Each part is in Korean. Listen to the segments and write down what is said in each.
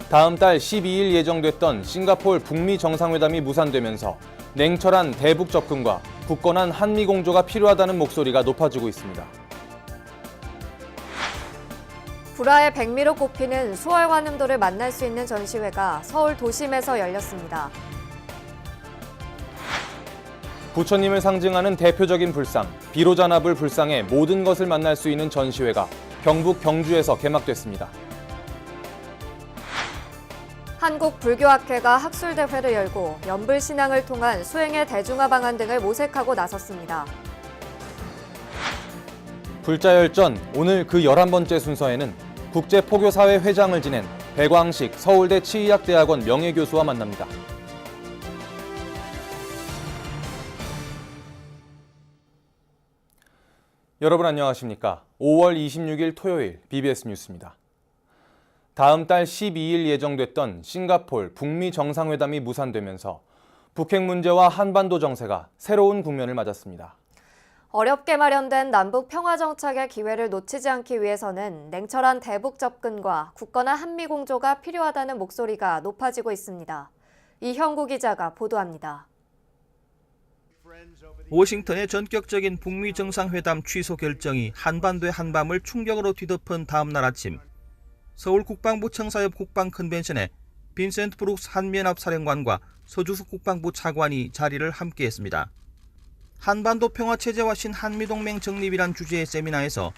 다음 달 12일 예정됐던 싱가포르 북미 정상회담이 무산되면서 냉철한 대북 접근과 굳건한 한미 공조가 필요하다는 목소리가 높아지고 있습니다. 불화의 백미로 꼽히는 수월 관음도를 만날 수 있는 전시회가 서울 도심에서 열렸습니다. 부처님을 상징하는 대표적인 불상, 비로자나불 불상의 모든 것을 만날 수 있는 전시회가 경북 경주에서 개막됐습니다. 한국불교학회가 학술대회를 열고 연불신앙을 통한 수행의 대중화 방안 등을 모색하고 나섰습니다. 불자열전 오늘 그 11번째 순서에는 국제포교사회 회장을 지낸 배광식 서울대 치의학대학원 명예교수와 만납니다. 여러분 안녕하십니까? 5월 26일 토요일 BBS 뉴스입니다. 다음 달 12일 예정됐던 싱가포르 북미 정상회담이 무산되면서 북핵 문제와 한반도 정세가 새로운 국면을 맞았습니다. 어렵게 마련된 남북 평화 정착의 기회를 놓치지 않기 위해서는 냉철한 대북 접근과 굳건한 한미 공조가 필요하다는 목소리가 높아지고 있습니다. 이형구 기자가 보도합니다. 워싱턴의 전격적인 북미 정상회담 취소 결정이 한반도의 한밤을 충격으로 뒤덮은 다음 날 아침, 서울 국방부 청사협 국방 컨벤션에 빈센트 브룩스 한미연합 사령관과 서주석 국방부 차관이 자리를 함께했습니다. 한반도 평화체제와 신한미동맹 정립이란 주제의 세미나에서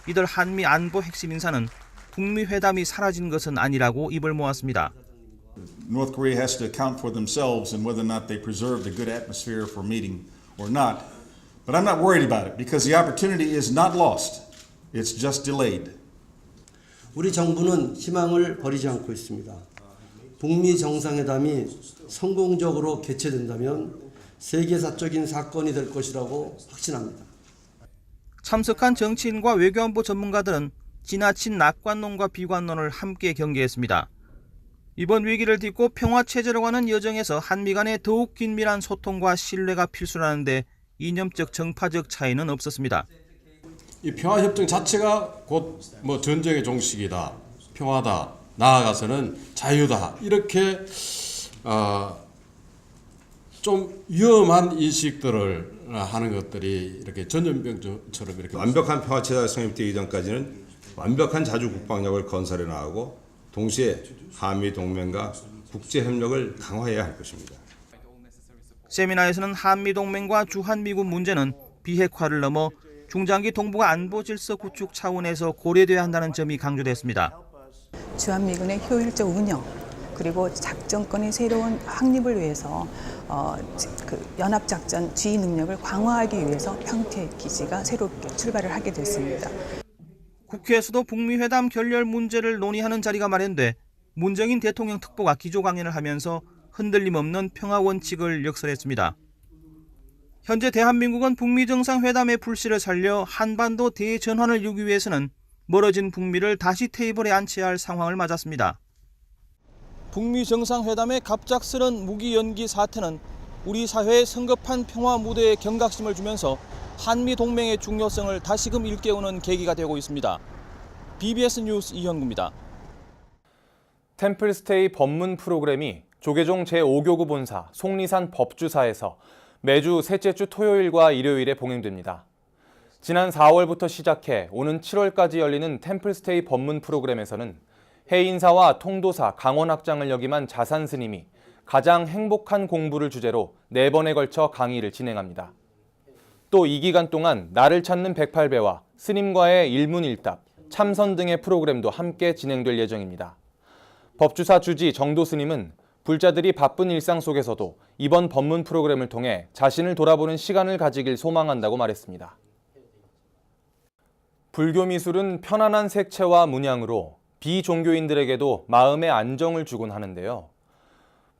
이들 한미 안보 핵심 인사는 북미 회담이 사라진 것은 아니라고 입을 모았습니다. North Korea has to account for themselves and whether or not they preserved a good atmosphere for meeting or not. But I'm not worried about it because the opportunity is not lost. It's just delayed. 우리 정부는 희망을 버리지 않고 있습니다. 북미 정상회담이 성공적으로 개최된다면 세계사적인 사건이 될 것이라고 확신합니다. 참석한 정치인과 외교안보 전문가들은 지나친 낙관론과 비관론을 함께 경계했습니다. 이번 위기를 딛고 평화체제로 가는 여정에서 한미 간의 더욱 긴밀한 소통과 신뢰가 필수라는데 이념적 정파적 차이는 없었습니다. 이 평화협정 자체가 곧 전쟁의 종식이다, 평화다, 나아가서는 자유다 이렇게 좀 위험한 인식들을 하는 것들이 이렇게 전염병처럼 이렇게 완벽한 평화체제가 성립되기 전까지는 완벽한 자주 국방력을 건설해 나가고 동시에 한미 동맹과 국제 협력을 강화해야 할 것입니다. 세미나에서는 한미 동맹과 주한미군 문제는 비핵화를 넘어 중장기 동북아 안보 질서 구축 차원에서 고려돼야 한다는 점이 강조됐습니다. 주한미군의 효율적 운영 그리고 작전권의 새로운 확립을 위해서 연합작전 지휘 능력을 강화하기 위해서 평택기지가 새롭게 출발을 하게 됐습니다. 국회에서도 북미 회담 결렬 문제를 논의하는 자리가 마련돼 문정인 대통령 특보가 기조 강연을 하면서 흔들림 없는 평화 원칙을 역설했습니다. 현재 대한민국은 북미 정상회담의 불씨를 살려 한반도 대전환을 이루기 위해서는 멀어진 북미를 다시 테이블에 앉혀야 할 상황을 맞았습니다. 북미 정상회담의 갑작스런 무기 연기 사태는 우리 사회에 성급한 평화 무대에 경각심을 주면서 한미 동맹의 중요성을 다시금 일깨우는 계기가 되고 있습니다. BBS 뉴스 이현구입니다. 템플스테이 법문 프로그램이 조계종 제5교구 본사 속리산 법주사에서 매주 셋째 주 토요일과 일요일에 봉행됩니다. 지난 4월부터 시작해 오는 7월까지 열리는 템플스테이 법문 프로그램에서는 해인사와 통도사, 강원학장을 역임한 자산 스님이 가장 행복한 공부를 주제로 4번에 걸쳐 강의를 진행합니다. 또 이 기간 동안 나를 찾는 108배와 스님과의 일문일답, 참선 등의 프로그램도 함께 진행될 예정입니다. 법주사 주지 정도 스님은 불자들이 바쁜 일상 속에서도 이번 법문 프로그램을 통해 자신을 돌아보는 시간을 가지길 소망한다고 말했습니다. 불교 미술은 편안한 색채와 문양으로 비종교인들에게도 마음의 안정을 주곤 하는데요.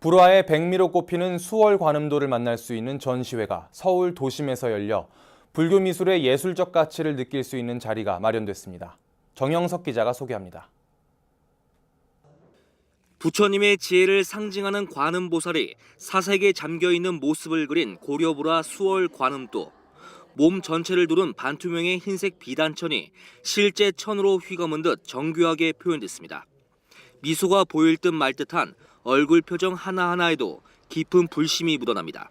불화의 백미로 꼽히는 수월 관음도를 만날 수 있는 전시회가 서울 도심에서 열려 불교 미술의 예술적 가치를 느낄 수 있는 자리가 마련됐습니다. 정영석 기자가 소개합니다. 부처님의 지혜를 상징하는 관음보살이 사색에 잠겨있는 모습을 그린 고려불화 수월 관음도. 몸 전체를 두른 반투명의 흰색 비단천이 실제 천으로 휘감은 듯 정교하게 표현됐습니다. 미소가 보일 듯 말 듯한 얼굴 표정 하나하나에도 깊은 불심이 묻어납니다.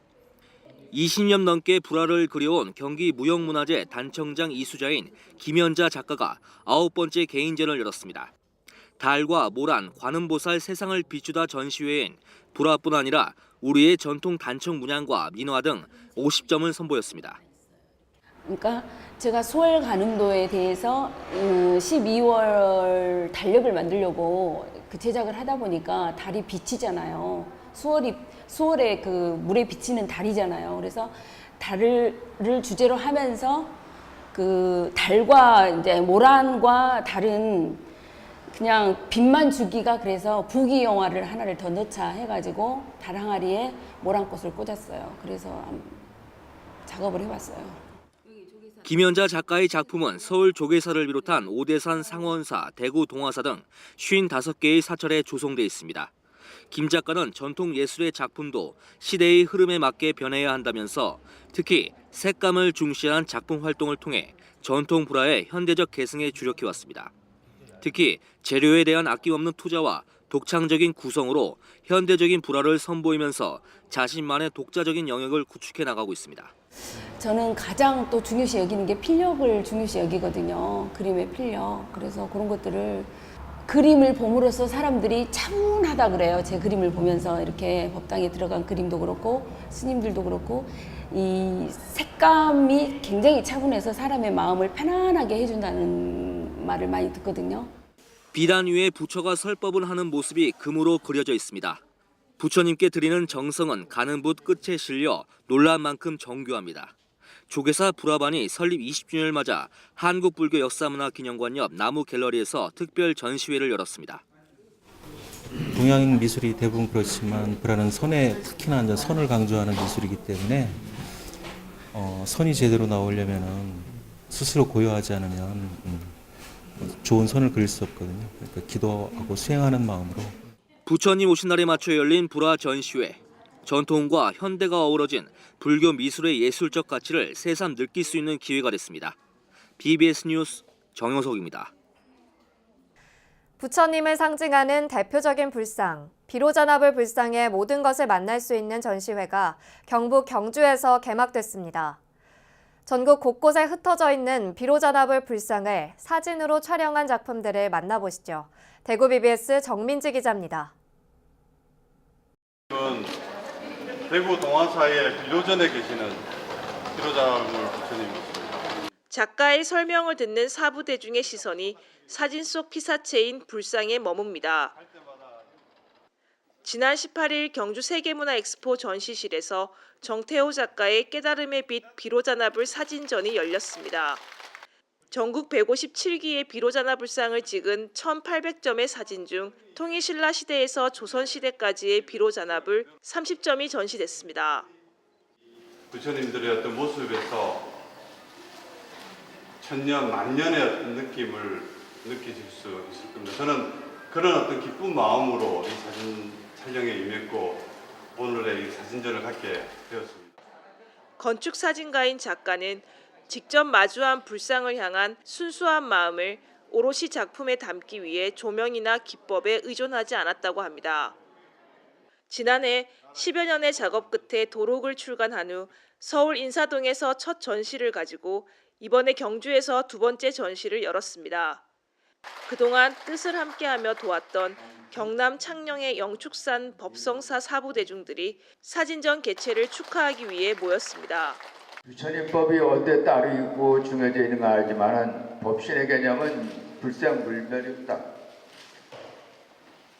20년 넘게 불화를 그려온 경기 무형문화재 단청장 이수자인 김연자 작가가 9번째 개인전을 열었습니다. 달과 모란, 관음보살 세상을 비추다 전시회엔 불화뿐 아니라 우리의 전통 단청 문양과 민화 등 50점을 선보였습니다. 그러니까 제가 수월 관음도에 대해서 12월 달력을 만들려고 그 제작을 하다 보니까 달이 비치잖아요. 수월에 그 물에 비치는 달이잖아요. 그래서 달을 주제로 하면서 그 달과 이제 모란과 달은 그냥 빛만 주기가 그래서 부기 영화를 하나를 더 넣자 해가지고 달 항아리에 모란꽃을 꽂았어요. 그래서 작업을 해봤어요. 김연자 작가의 작품은 서울 조계사를 비롯한 오대산 상원사, 대구 동화사 등 55개의 사찰에 조성돼 있습니다. 김 작가는 전통 예술의 작품도 시대의 흐름에 맞게 변해야 한다면서 특히 색감을 중시한 작품 활동을 통해 전통 불화의 현대적 계승에 주력해왔습니다. 특히 재료에 대한 아낌없는 투자와 독창적인 구성으로 현대적인 불화를 선보이면서 자신만의 독자적인 영역을 구축해 나가고 있습니다. 저는 가장 또 중요시 여기는 게 필력을 중요시 여기거든요. 그림의 필력. 그래서 그런 것들을 그림을 봄으로써 사람들이 차분하다 그래요. 제 그림을 보면서 이렇게 법당에 들어간 그림도 그렇고 스님들도 그렇고 이 색감이 굉장히 차분해서 사람의 마음을 편안하게 해준다는 말을 많이 듣거든요. 비단 위에 부처가 설법을 하는 모습이 금으로 그려져 있습니다. 부처님께 드리는 정성은 가는 붓 끝에 실려 놀랄 만큼 정교합니다. 조계사 불화반이 설립 20주년을 맞아 한국불교역사문화기념관 옆 나무 갤러리에서 특별 전시회를 열었습니다. 동양 미술이 대부분 그렇지만 불화는 선에 특히나 이제 선을 강조하는 미술이기 때문에 선이 제대로 나오려면은 스스로 고요하지 않으면 좋은 선을 그릴 수 없거든요. 그러니까 기도하고 수행하는 마음으로. 부처님 오신 날에 맞춰 열린 불화 전시회. 전통과 현대가 어우러진 불교 미술의 예술적 가치를 새삼 느낄 수 있는 기회가 됐습니다. BBS 뉴스 정효석입니다. 부처님을 상징하는 대표적인 불상, 비로자나불 불상의 모든 것을 만날 수 있는 전시회가 경북 경주에서 개막됐습니다. 전국 곳곳에 흩어져 있는 비로자나불 불상을 사진으로 촬영한 작품들을 만나보시죠. 대구 BBS 정민지 기자입니다. 대구 동화사의 비로전에 계시는 비로자나불 부처님이십니다. 작가의 설명을 듣는 사부대중의 시선이 사진 속 피사체인 불상에 머뭅니다. 지난 18일 경주 세계문화엑스포 전시실에서 정태호 작가의 깨달음의 빛 비로자나불 사진전이 열렸습니다. 전국 157기의 비로자나불상을 찍은 1800점의 사진 중 통일신라 시대에서 조선시대까지의 비로자나불 30점이 전시됐습니다. 부처님들의 어떤 모습에서 천년, 만년의 어떤 느낌을 느끼실 수 있을 겁니다. 저는 그런 어떤 기쁜 마음으로 이 사진 촬영에 임했고 오늘의 이 사진전을 갖게 되었습니다. 건축사진가인 작가는 직접 마주한 불상을 향한 순수한 마음을 오롯이 작품에 담기 위해 조명이나 기법에 의존하지 않았다고 합니다. 지난해 10여 년의 작업 끝에 도록을 출간한 후 서울 인사동에서 첫 전시를 가지고 이번에 경주에서 두 번째 전시를 열었습니다. 그동안 뜻을 함께하며 도왔던 경남 창녕의 영축산 법성사 사부대중들이 사진전 개최를 축하하기 위해 모였습니다. 부처님법이 어디에 따르고 중요해져 있는 거 알지만 법신의 개념은 불생불멸이다.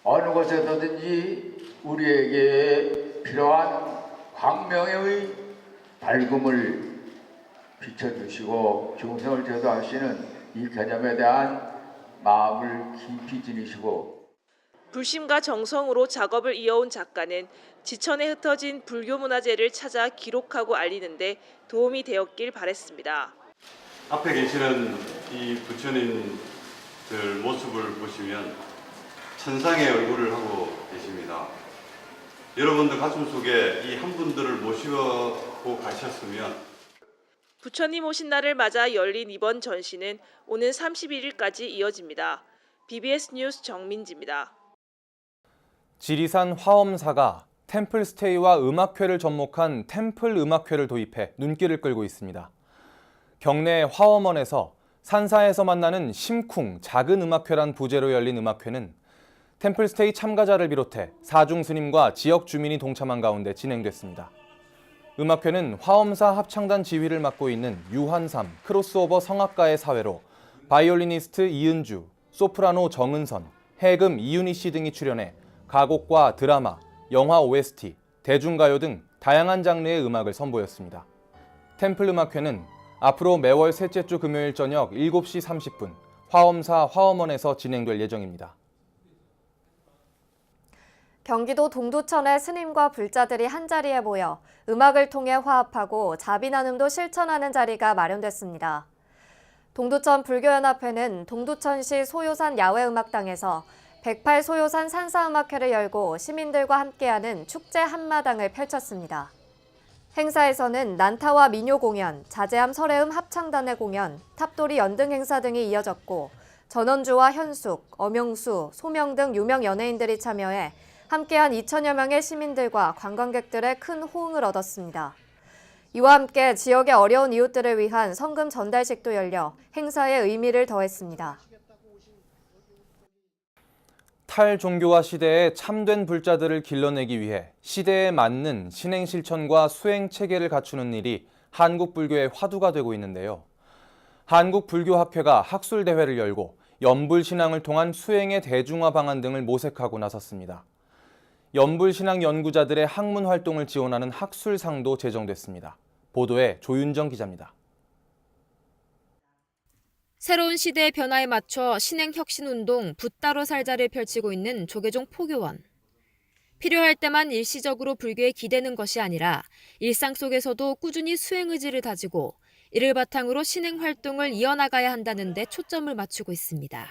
어느 곳에서든지 우리에게 필요한 광명의 밝음을 비춰주시고 중생을 제도하시는 이 개념에 대한 마음을 깊이 지니시고 불심과 정성으로 작업을 이어온 작가는 지천에 흩어진 불교 문화재를 찾아 기록하고 알리는데 도움이 되었길 바랬습니다. 앞에 계시는 이 부처님들 모습을 보시면 천상의 얼굴을 하고 계십니다. 여러분들 가슴 속에 이 한 분들을 모시고 가셨으면 부처님 오신 날을 맞아 열린 이번 전시는 오는 31일까지 이어집니다. BBS 뉴스 정민지입니다. 지리산 화엄사가 템플스테이와 음악회를 접목한 템플 음악회를 도입해 눈길을 끌고 있습니다. 경내 화엄원에서 산사에서 만나는 심쿵 작은 음악회란 부제로 열린 음악회는 템플스테이 참가자를 비롯해 사중 스님과 지역 주민이 동참한 가운데 진행됐습니다. 음악회는 화엄사 합창단 지휘를 맡고 있는 유한삼 크로스오버 성악가의 사회로 바이올리니스트 이은주, 소프라노 정은선, 해금 이윤희 씨 등이 출연해 가곡과 드라마, 영화 OST, 대중가요 등 다양한 장르의 음악을 선보였습니다. 템플 음악회는 앞으로 매월 셋째 주 금요일 저녁 7시 30분 화엄사 화엄원에서 진행될 예정입니다. 경기도 동두천의 스님과 불자들이 한자리에 모여 음악을 통해 화합하고 자비 나눔도 실천하는 자리가 마련됐습니다. 동두천 불교연합회는 동두천시 소요산 야외음악당에서 108 소요산 산사음악회를 열고 시민들과 함께하는 축제 한마당을 펼쳤습니다. 행사에서는 난타와 민요 공연, 자제암 설해음 합창단의 공연, 탑돌이 연등 행사 등이 이어졌고 전원주와 현숙, 엄영수, 소명 등 유명 연예인들이 참여해 함께한 2천여 명의 시민들과 관광객들의 큰 호응을 얻었습니다. 이와 함께 지역의 어려운 이웃들을 위한 성금 전달식도 열려 행사의 의미를 더했습니다. 탈종교화 시대에 참된 불자들을 길러내기 위해 시대에 맞는 신행 실천과 수행 체계를 갖추는 일이 한국 불교의 화두가 되고 있는데요. 한국 불교학회가 학술 대회를 열고 연불 신앙을 통한 수행의 대중화 방안 등을 모색하고 나섰습니다. 연불 신앙 연구자들의 학문 활동을 지원하는 학술상도 제정됐습니다. 보도에 조윤정 기자입니다. 새로운 시대의 변화에 맞춰 신행혁신운동 붓따로 살자를 펼치고 있는 조계종 포교원. 필요할 때만 일시적으로 불교에 기대는 것이 아니라 일상 속에서도 꾸준히 수행 의지를 다지고 이를 바탕으로 신행활동을 이어나가야 한다는 데 초점을 맞추고 있습니다.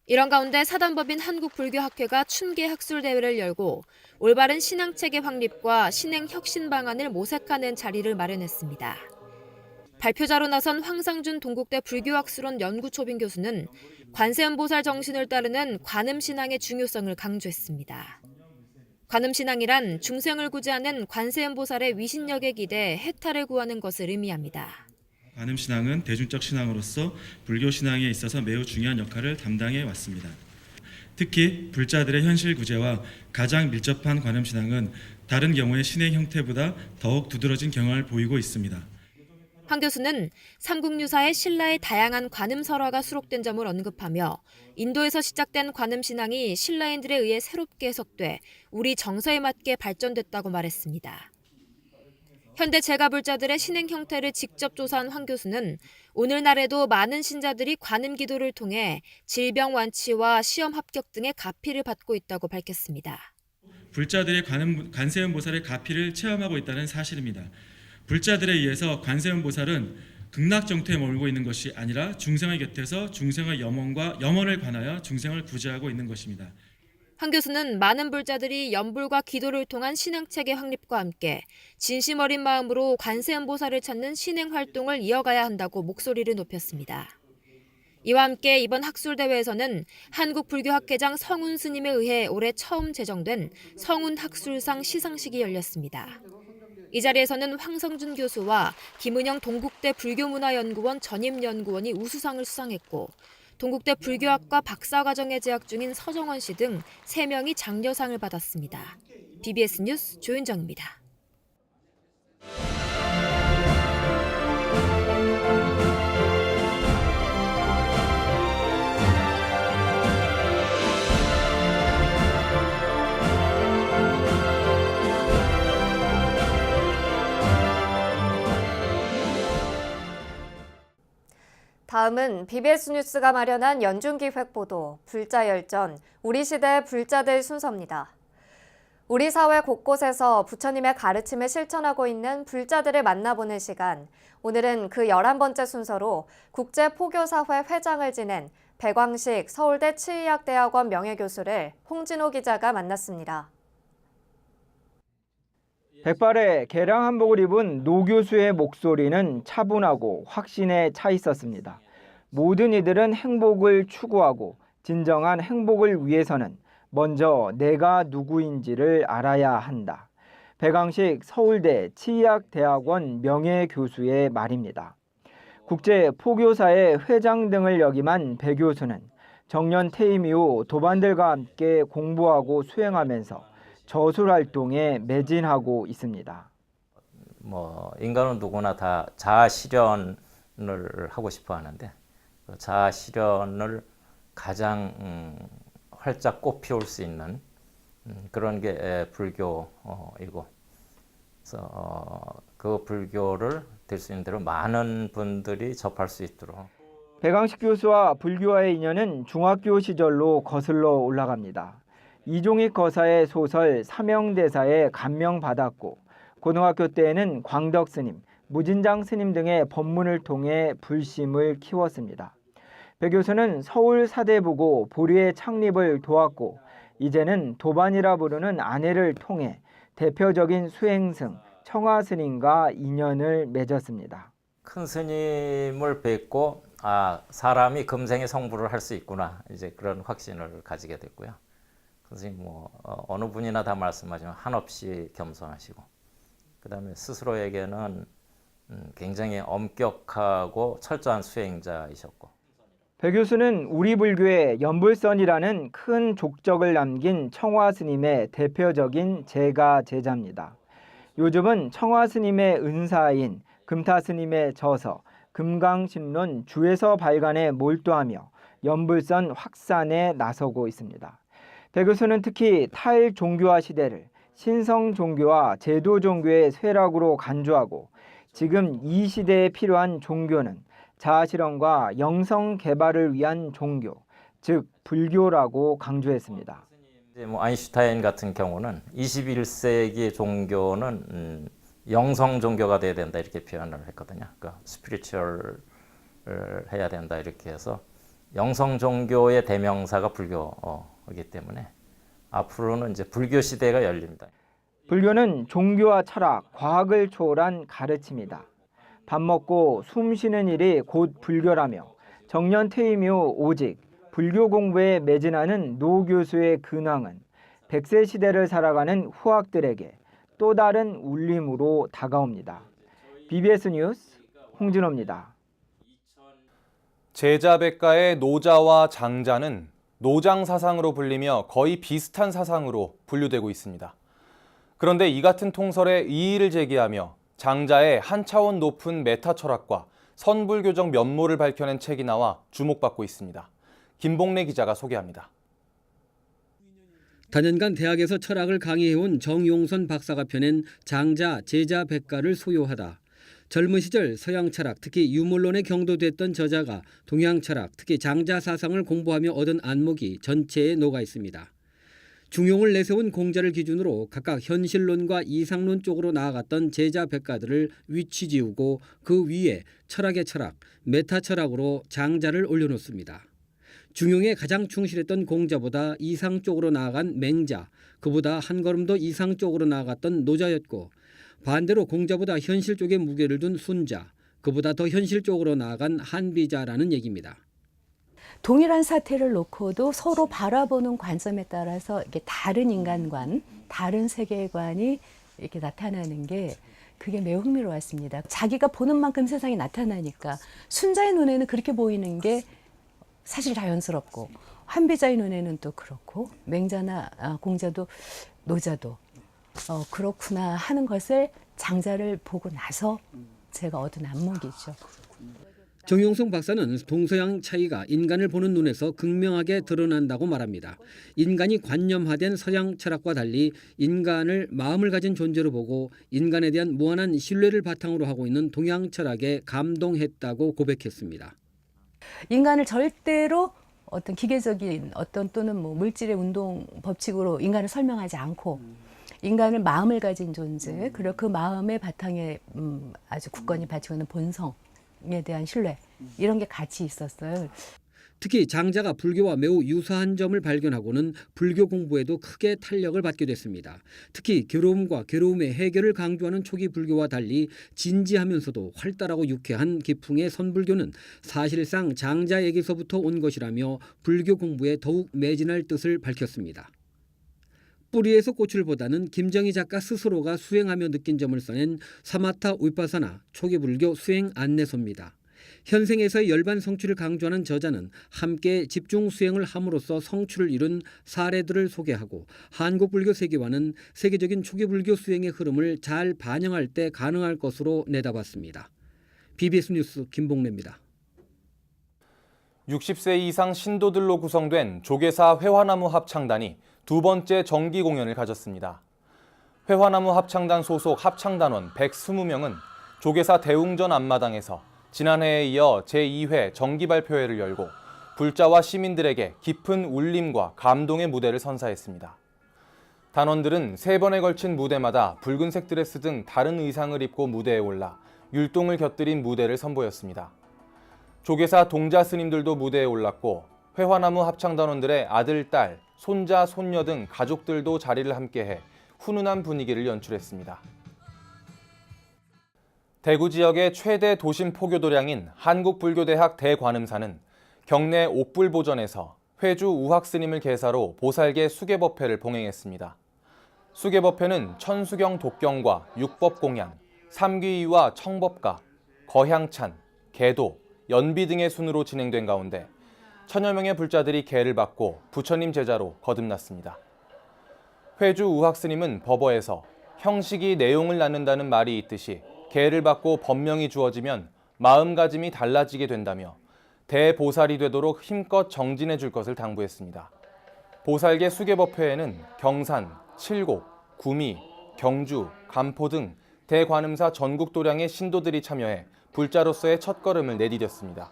이런 가운데 사단법인 한국불교학회가 춘계 학술대회를 열고 올바른 신앙체계 확립과 신행혁신 방안을 모색하는 자리를 마련했습니다. 발표자로 나선 황상준 동국대 불교학술원 연구초빙 교수는 관세음보살 정신을 따르는 관음신앙의 중요성을 강조했습니다. 관음신앙이란 중생을 구제하는 관세음보살의 위신력에 기대 해탈을 구하는 것을 의미합니다. 관음신앙은 대중적 신앙으로서 불교 신앙에 있어서 매우 중요한 역할을 담당해 왔습니다. 특히 불자들의 현실 구제와 가장 밀접한 관음신앙은 다른 경우의 신행 형태보다 더욱 두드러진 경향을 보이고 있습니다. 황 교수는 삼국유사의 신라의 다양한 관음설화가 수록된 점을 언급하며 인도에서 시작된 관음신앙이 신라인들에 의해 새롭게 해석돼 우리 정서에 맞게 발전됐다고 말했습니다. 현대 제가불자들의 신행 형태를 직접 조사한 황 교수는 오늘날에도 많은 신자들이 관음 기도를 통해 질병 완치와 시험 합격 등의 가피를 받고 있다고 밝혔습니다. 불자들의 관세음보살의 가피를 체험하고 있다는 사실입니다. 불자들에 의해서 관세음보살은 극락정토에 머물고 있는 것이 아니라 중생의 곁에서 중생의 염원을 관하여 중생을 구제하고 있는 것입니다. 황 교수는 많은 불자들이 연불과 기도를 통한 신앙체계 확립과 함께 진심 어린 마음으로 관세음보살을 찾는 신행활동을 이어가야 한다고 목소리를 높였습니다. 이와 함께 이번 학술대회에서는 한국불교학회장 성운 스님에 의해 올해 처음 제정된 성운학술상 시상식이 열렸습니다. 이 자리에서는 황성준 교수와 김은영 동국대 불교문화연구원 전임연구원이 우수상을 수상했고 동국대 불교학과 박사과정에 재학 중인 서정원 씨 등 3명이 장려상을 받았습니다. BBS 뉴스 조윤정입니다. 다음은 BBS 뉴스가 마련한 연중기획 보도, 불자열전, 우리 시대의 불자들 순서입니다. 우리 사회 곳곳에서 부처님의 가르침을 실천하고 있는 불자들을 만나보는 시간. 오늘은 그 11번째 순서로 국제포교사회 회장을 지낸 백광식 서울대 치의학대학원 명예교수를 홍진호 기자가 만났습니다. 백발의 개량 한복을 입은 노 교수의 목소리는 차분하고 확신에 차 있었습니다. 모든 이들은 행복을 추구하고 진정한 행복을 위해서는 먼저 내가 누구인지를 알아야 한다. 백왕식 서울대 치의학대학원 명예교수의 말입니다. 국제포교사의 회장 등을 역임한 배 교수는 정년 퇴임 이후 도반들과 함께 공부하고 수행하면서 저술활동에 매진하고 있습니다. 인간은 누구나 다 자아 실현을 하고 싶어 하는데 그 자아 실현을 가장 활짝 꽃피울 수 있는 그런 게 불교이고, 그래서 그 불교를 될 수 있는 대로 많은 분들이 접할 수 있도록. 백왕식 교수와 불교와의 인연은 중학교 시절로 거슬러 올라갑니다. 이종익 거사의 소설 사명대사에 감명받았고 고등학교 때에는 광덕 스님, 무진장 스님 등의 법문을 통해 불심을 키웠습니다. 배 교수는 서울 사대부고 보리의 창립을 도왔고 이제는 도반이라 부르는 아내를 통해 대표적인 수행승 청화 스님과 인연을 맺었습니다. 큰 스님을 뵙고 사람이 금생에 성불을 할 수 있구나, 이제 그런 확신을 가지게 됐고요. 선생님 어느 분이나 다 말씀하지만 한없이 겸손하시고, 그다음에 스스로에게는 굉장히 엄격하고 철저한 수행자이셨고. 배 교수는 우리 불교의 연불선이라는 큰 족적을 남긴 청화 스님의 대표적인 제가 제자입니다. 요즘은 청화 스님의 은사인 금타 스님의 저서 금강신론 주에서 발간에 몰두하며 연불선 확산에 나서고 있습니다. 배 교수는 특히 탈종교화 시대를 신성 종교와 제도 종교의 쇠락으로 간주하고 지금 이 시대에 필요한 종교는 자아실현과 영성 개발을 위한 종교, 즉 불교라고 강조했습니다. 아인슈타인 같은 경우는 21세기의 종교는 영성 종교가 돼야 된다 이렇게 표현을 했거든요. 그러니까 스피리추얼을 해야 된다 이렇게 해서 영성 종교의 대명사가 불교이기 때문에 앞으로는 이제 불교 시대가 열립니다. 불교는 종교와 철학, 과학을 초월한 가르침이다. 밥 먹고 숨 쉬는 일이 곧 불교라며 정년 퇴임 이후 오직 불교 공부에 매진하는 노 교수의 근황은 100세 시대를 살아가는 후학들에게 또 다른 울림으로 다가옵니다. BBS 뉴스 홍진호입니다. 제자백가의 노자와 장자는 노장 사상으로 불리며 거의 비슷한 사상으로 분류되고 있습니다. 그런데 이 같은 통설에 이의를 제기하며 장자의 한 차원 높은 메타 철학과 선불교적 면모를 밝혀낸 책이 나와 주목받고 있습니다. 김봉래 기자가 소개합니다. 단연간 대학에서 철학을 강의해온 정용선 박사가 펴낸 장자 제자 백가를 소요하다. 젊은 시절 서양 철학, 특히 유물론에 경도됐던 저자가 동양 철학, 특히 장자 사상을 공부하며 얻은 안목이 전체에 녹아 있습니다. 중용을 내세운 공자를 기준으로 각각 현실론과 이상론 쪽으로 나아갔던 제자 백가들을 위치 지우고 그 위에 철학의 철학, 메타 철학으로 장자를 올려놓습니다. 중용에 가장 충실했던 공자보다 이상 쪽으로 나아간 맹자, 그보다 한 걸음 더 이상 쪽으로 나아갔던 노자였고, 반대로 공자보다 현실 쪽에 무게를 둔 순자, 그보다 더 현실 쪽으로 나아간 한비자라는 얘기입니다. 동일한 사태를 놓고도 서로 바라보는 관점에 따라서 이렇게 다른 인간관, 다른 세계관이 이렇게 나타나는 게 그게 매우 흥미로웠습니다. 자기가 보는 만큼 세상이 나타나니까 순자의 눈에는 그렇게 보이는 게 사실 자연스럽고, 한비자의 눈에는 또 그렇고, 맹자나 공자도 노자도 그렇구나 하는 것을 장자를 보고 나서 제가 얻은 안목이죠. 정용성 박사는 동서양 차이가 인간을 보는 눈에서 극명하게 드러난다고 말합니다. 인간이 관념화된 서양 철학과 달리 인간을 마음을 가진 존재로 보고 인간에 대한 무한한 신뢰를 바탕으로 하고 있는 동양 철학에 감동했다고 고백했습니다. 인간을 절대로 어떤 기계적인 또는 물질의 운동 법칙으로 인간을 설명하지 않고 인간을 마음을 가진 존재, 그리고 그 마음의 바탕에 아주 굳건히 받치고 있는 본성에 대한 신뢰, 이런 게 같이 있었어요. 특히 장자가 불교와 매우 유사한 점을 발견하고는 불교 공부에도 크게 탄력을 받게 됐습니다. 특히 괴로움과 괴로움의 해결을 강조하는 초기 불교와 달리 진지하면서도 활달하고 유쾌한 기풍의 선불교는 사실상 장자에게서부터 온 것이라며 불교 공부에 더욱 매진할 뜻을 밝혔습니다. 뿌리에서 꽃을 보다는 김정희 작가 스스로가 수행하며 느낀 점을 써낸 사마타 위파사나 초기 불교 수행 안내서입니다. 현생에서의 열반 성취를 강조하는 저자는 함께 집중 수행을 함으로써 성취를 이룬 사례들을 소개하고 한국 불교 세계화는 세계적인 초기 불교 수행의 흐름을 잘 반영할 때 가능할 것으로 내다봤습니다. BBS 뉴스 김봉래입니다. 60세 이상 신도들로 구성된 조계사 회화나무 합창단이 두 번째 정기 공연을 가졌습니다. 회화나무 합창단 소속 합창단원 120명은 조계사 대웅전 앞마당에서 지난해에 이어 제2회 정기 발표회를 열고 불자와 시민들에게 깊은 울림과 감동의 무대를 선사했습니다. 단원들은 3번에 걸친 무대마다 붉은색 드레스 등 다른 의상을 입고 무대에 올라 율동을 곁들인 무대를 선보였습니다. 조계사 동자 스님들도 무대에 올랐고 회화나무 합창단원들의 아들, 딸, 손자, 손녀 등 가족들도 자리를 함께해 훈훈한 분위기를 연출했습니다. 대구 지역의 최대 도심 포교도량인 한국불교대학 대관음사는 경내 옥불보전에서 회주 우학스님을 계사로 보살계 수계법회를 봉행했습니다. 수계법회는 천수경 독경과 육법공양, 삼귀의와 청법가, 거향찬, 계도, 연비 등의 순으로 진행된 가운데 천여 명의 불자들이 계를 받고 부처님 제자로 거듭났습니다. 회주 우학스님은 법어에서 형식이 내용을 낳는다는 말이 있듯이 계를 받고 법명이 주어지면 마음가짐이 달라지게 된다며 대보살이 되도록 힘껏 정진해 줄 것을 당부했습니다. 보살계 수계법회에는 경산, 칠곡, 구미, 경주, 간포 등 대관음사 전국 도량의 신도들이 참여해 불자로서의 첫걸음을 내디뎠습니다.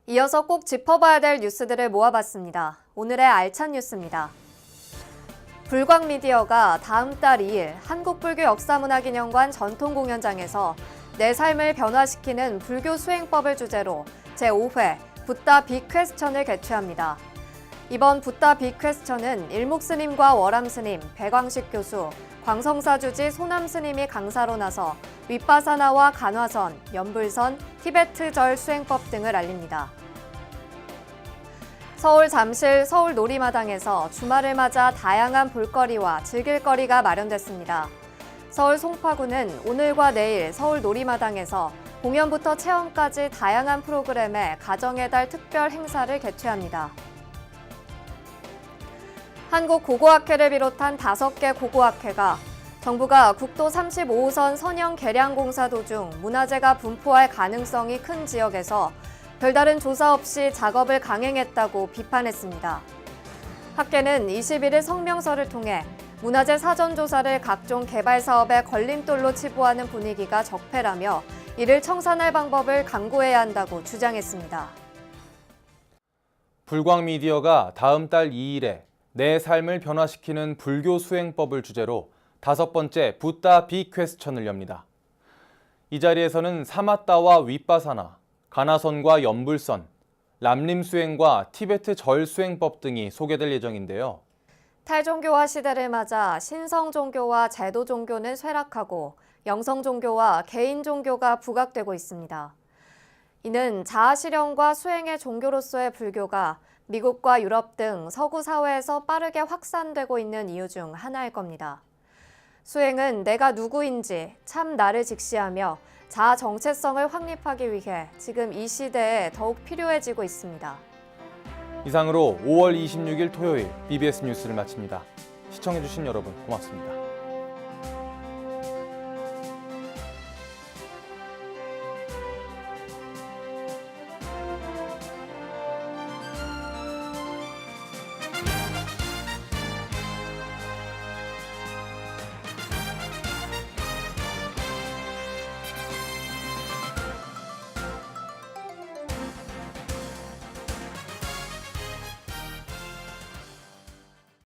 이어서 꼭 짚어봐야 될 뉴스들을 모아봤습니다. 오늘의 알찬 뉴스입니다. 불광미디어가 다음 달 2일 한국불교역사문화기념관 전통공연장에서 내 삶을 변화시키는 불교 수행법을 주제로 제5회 붓다 빅퀘스천을 개최합니다. 이번 붓다 빅퀘스천은 일목스님과 월암스님, 백광식 교수, 광성사주지 소남스님이 강사로 나서 윗바사나와 간화선, 연불선, 티베트절 수행법 등을 알립니다. 서울 잠실 서울 놀이마당에서 주말을 맞아 다양한 볼거리와 즐길거리가 마련됐습니다. 서울 송파구는 오늘과 내일 서울 놀이마당에서 공연부터 체험까지 다양한 프로그램의 가정의 달 특별 행사를 개최합니다. 한국고고학회를 비롯한 5개 고고학회가 정부가 국도 35호선 선형 개량 공사 도중 문화재가 분포할 가능성이 큰 지역에서 별다른 조사 없이 작업을 강행했다고 비판했습니다. 학계는 21일 성명서를 통해 문화재 사전조사를 각종 개발 사업의 걸림돌로 치부하는 분위기가 적폐라며 이를 청산할 방법을 강구해야 한다고 주장했습니다. 불광미디어가 다음 달 2일에 내 삶을 변화시키는 불교 수행법을 주제로 5번째 붓다 빅퀘스천을 엽니다. 이 자리에서는 사마따와 윗바사나, 간화선과 연불선, 람림수행과 티베트 절수행법 등이 소개될 예정인데요. 탈종교화 시대를 맞아 신성종교와 제도종교는 쇠락하고 영성종교와 개인종교가 부각되고 있습니다. 이는 자아실현과 수행의 종교로서의 불교가 미국과 유럽 등 서구 사회에서 빠르게 확산되고 있는 이유 중 하나일 겁니다. 수행은 내가 누구인지 참 나를 직시하며 자아 정체성을 확립하기 위해 지금 이 시대에 더욱 필요해지고 있습니다. 이상으로 5월 26일 토요일 BBS 뉴스를 마칩니다. 시청해주신 여러분 고맙습니다.